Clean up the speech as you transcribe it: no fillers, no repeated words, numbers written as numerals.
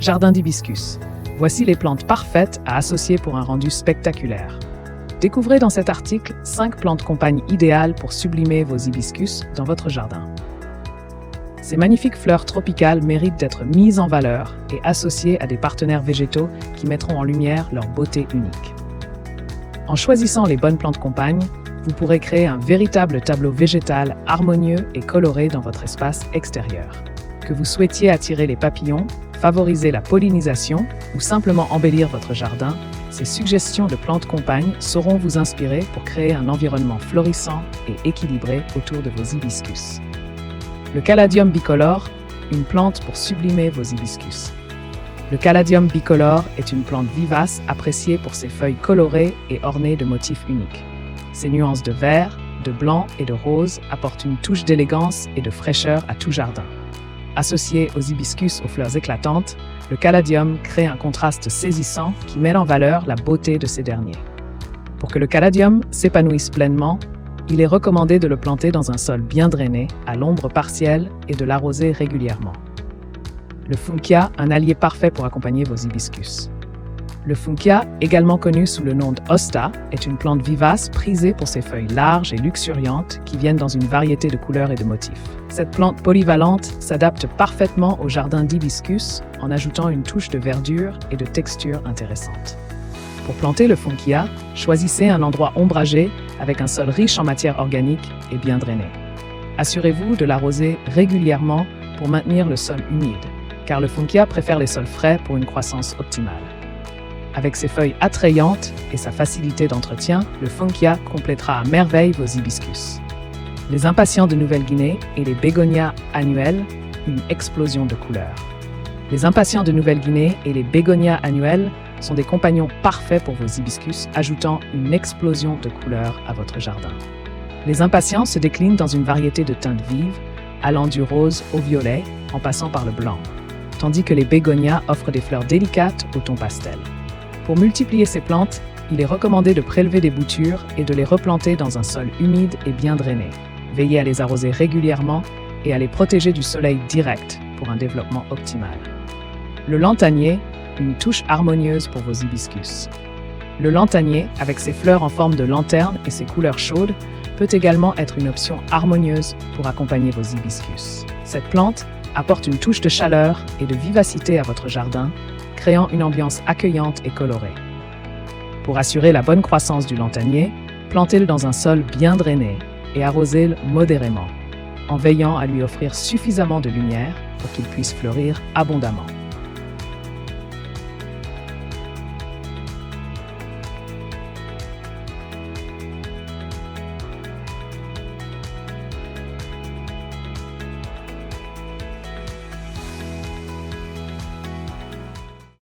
Jardin d'hibiscus. Voici les plantes parfaites à associer pour un rendu spectaculaire. Découvrez dans cet article 5 plantes compagnes idéales pour sublimer vos hibiscus dans votre jardin. Ces magnifiques fleurs tropicales méritent d'être mises en valeur et associées à des partenaires végétaux qui mettront en lumière leur beauté unique. En choisissant les bonnes plantes compagnes, vous pourrez créer un véritable tableau végétal harmonieux et coloré dans votre espace extérieur. Que vous souhaitiez attirer les papillons, favoriser la pollinisation ou simplement embellir votre jardin, ces suggestions de plantes compagnes sauront vous inspirer pour créer un environnement florissant et équilibré autour de vos hibiscus. Le Caladium bicolore, une plante pour sublimer vos hibiscus. Le Caladium bicolore est une plante vivace appréciée pour ses feuilles colorées et ornées de motifs uniques. Ses nuances de vert, de blanc et de rose apportent une touche d'élégance et de fraîcheur à tout jardin. Associé aux hibiscus aux fleurs éclatantes, le caladium crée un contraste saisissant qui met en valeur la beauté de ces derniers. Pour que le caladium s'épanouisse pleinement, il est recommandé de le planter dans un sol bien drainé, à l'ombre partielle et de l'arroser régulièrement. Le funkia, un allié parfait pour accompagner vos hibiscus. Le funkia, également connu sous le nom d'hosta, est une plante vivace prisée pour ses feuilles larges et luxuriantes qui viennent dans une variété de couleurs et de motifs. Cette plante polyvalente s'adapte parfaitement au jardin d'hibiscus en ajoutant une touche de verdure et de texture intéressante. Pour planter le funkia, choisissez un endroit ombragé avec un sol riche en matière organique et bien drainé. Assurez-vous de l'arroser régulièrement pour maintenir le sol humide, car le funkia préfère les sols frais pour une croissance optimale. Avec ses feuilles attrayantes et sa facilité d'entretien, le funkia complétera à merveille vos hibiscus. Les impatiens de Nouvelle-Guinée et les bégonias annuels, une explosion de couleurs. Les impatiens de Nouvelle-Guinée et les bégonias annuels sont des compagnons parfaits pour vos hibiscus, ajoutant une explosion de couleurs à votre jardin. Les impatiens se déclinent dans une variété de teintes vives, allant du rose au violet, en passant par le blanc, tandis que les bégonias offrent des fleurs délicates au ton pastel. Pour multiplier ces plantes, il est recommandé de prélever des boutures et de les replanter dans un sol humide et bien drainé. Veillez à les arroser régulièrement et à les protéger du soleil direct pour un développement optimal. Le lantanier, une touche harmonieuse pour vos hibiscus. Le lantanier, avec ses fleurs en forme de lanterne et ses couleurs chaudes, peut également être une option harmonieuse pour accompagner vos hibiscus. Cette plante apporte une touche de chaleur et de vivacité à votre jardin, créant une ambiance accueillante et colorée. Pour assurer la bonne croissance du lantanier, plantez-le dans un sol bien drainé et arrosez-le modérément, en veillant à lui offrir suffisamment de lumière pour qu'il puisse fleurir abondamment.